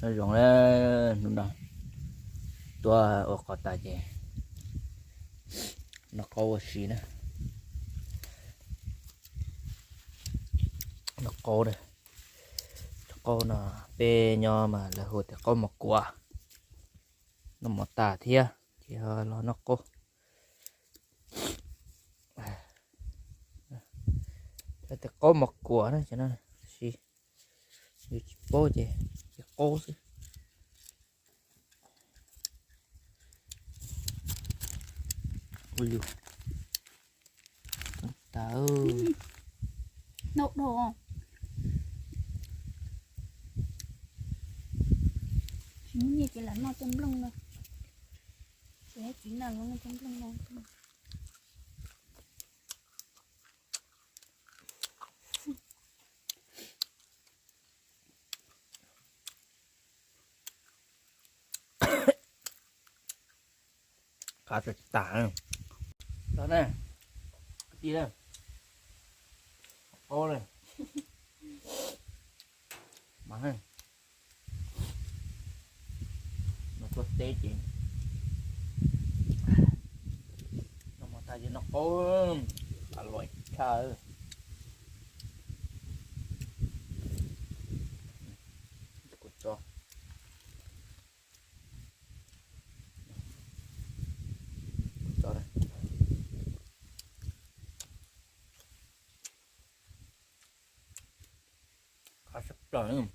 nó rộng lên đúng rồi tua ở có tài gì nó có gì nữa nó có đây nó có nó bê nho mà là hồi thì có một quả nó một tả thia thì nó có thì có một quả đó cho nên gì như bố gì cô chứ ui ta ơi nộp đồ không? Chính như chỉ là nó chấm lông thôi. Chỉ chính là nó chấm lông thôi. cá thịt tả đó nè gì đây cô này mặn này nó có tê chị nó mà ta gì nó có loại trời cho đây cá sắp trời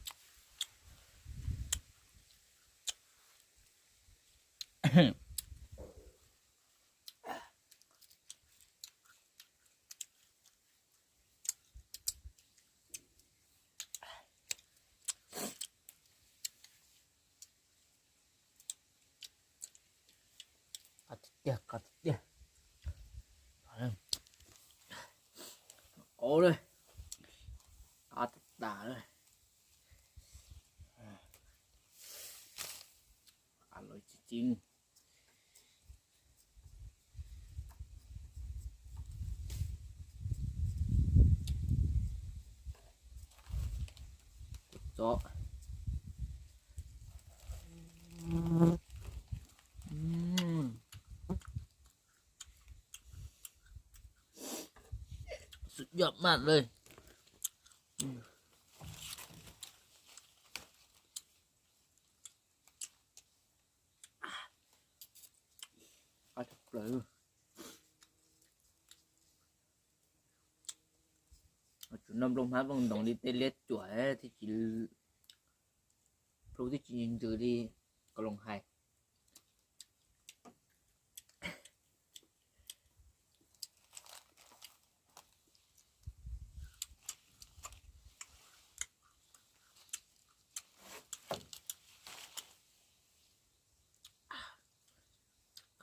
cá thịt kia ô đây cá thịt tả đây ăn loại chín đóสุดยอดมากเลยปลาทับเปลือกจุดนำลงมาบางตรงนี้เตล็ดจ่วยที่จีพลูที่จีนจือดีก็ลงไห้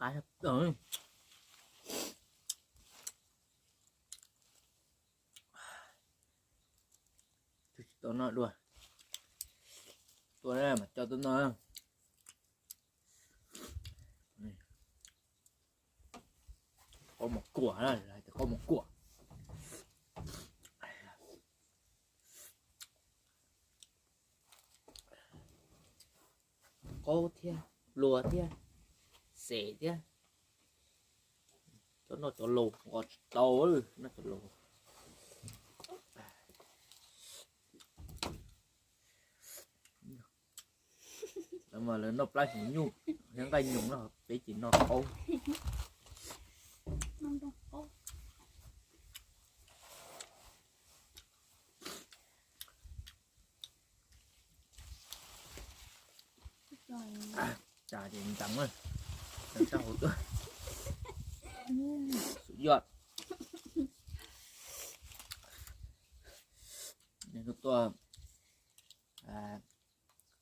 cáทับเปลือกตัวน้อยด้วยตัวแรกมาเจ้าตัวน้อยcó một quả này lại có một quả cô thia lùa thia sể thia cho nó cho lù ngọt tàu ơi nó cho lù mà là nó play chỉ nhung những cái nhung nó để chỉ nó ô trà thì trắng rồi làm sao hổ nữaสุดยอดนี่ก็ตัว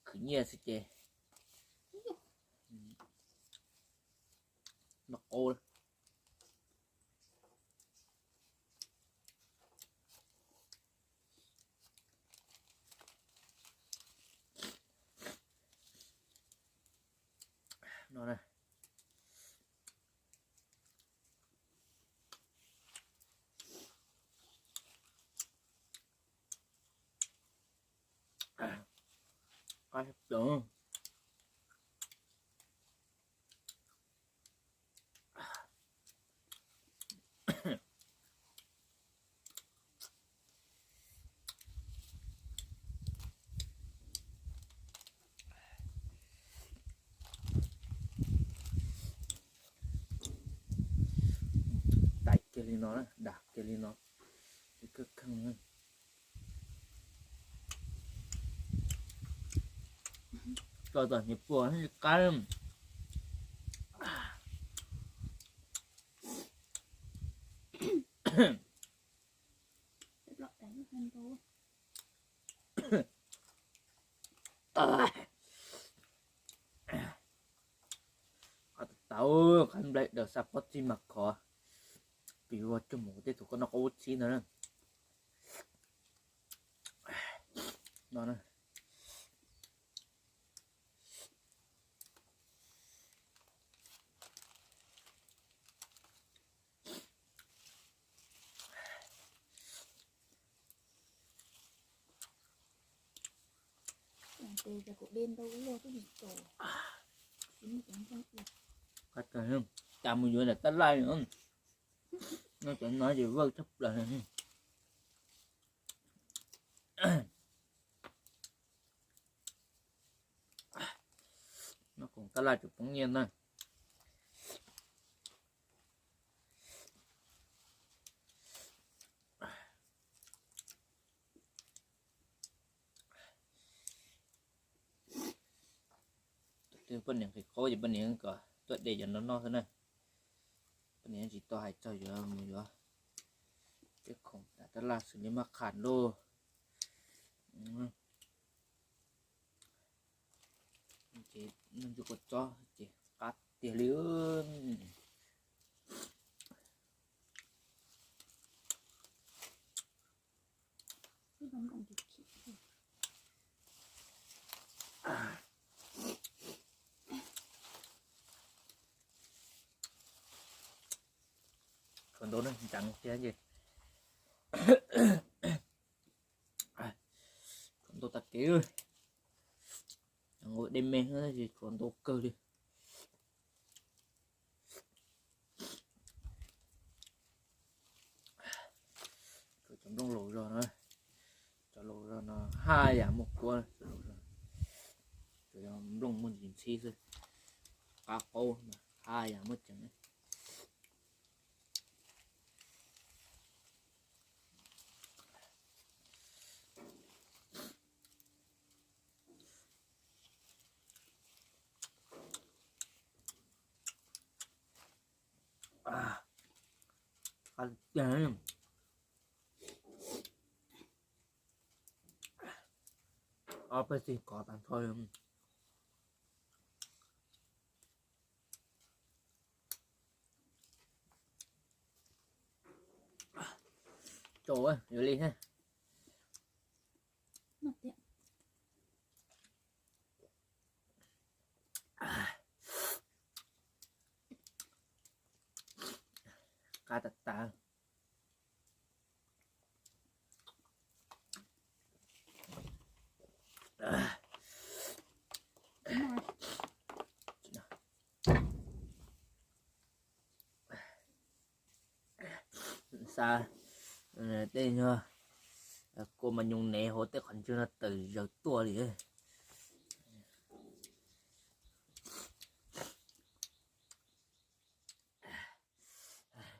ขึ้นเยี่ยสิเจนกโอnó này cá Phải hấp dẫn. Đẩy cái ly nó, đạp cái ly nó. Cái cực khăn nữa. Rồi nhịp vừa nó cái lắm. lọt đánh hơn thôi. Tahu kan black dah support si makko. Piwa cuma tu tu kena kau si nana. Nana. Từ giờ cuộc đêm đâu có lo cái gì tổ. Chính chẳng không được. Cách rồi không? Chạm một là tắt like nữa. Nó chẳng nói gì vơ chấp là nó cũng tắt like chụp phóng nhiên thôi. Thì bên này thì có gì bên này cả tuột để cho nó thế này. Bên này chỉ to hay cho giờ một giờ. Cái khổng đã tắt like xử lý mặc khản đô. Chị nên cho cột cho chị cắt tiền lươn. Cái bóng còn thịt khỉ. Còn đồ nó chẳng cái gì. Còn đồ tạt kia ngồi đêm men nữa thì còn đồ cơ đi. Rồi chấm đông lỗ rồi nữa. Cho lỗ rồi nó hai giảm một qua rồi đông muốn nhìn xí rồi cá cô hai giảm mất chẳng đấy. Ăn chén phải gì có bạn thôi. Trời ơi, vô ly ha. Nó tiện. Cá tạt tà. Xa tên chưa cô mà nhung nè hỗ trợ còn chưa là từ giờ tua đi ấy.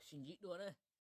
Xin dĩ đua đấy.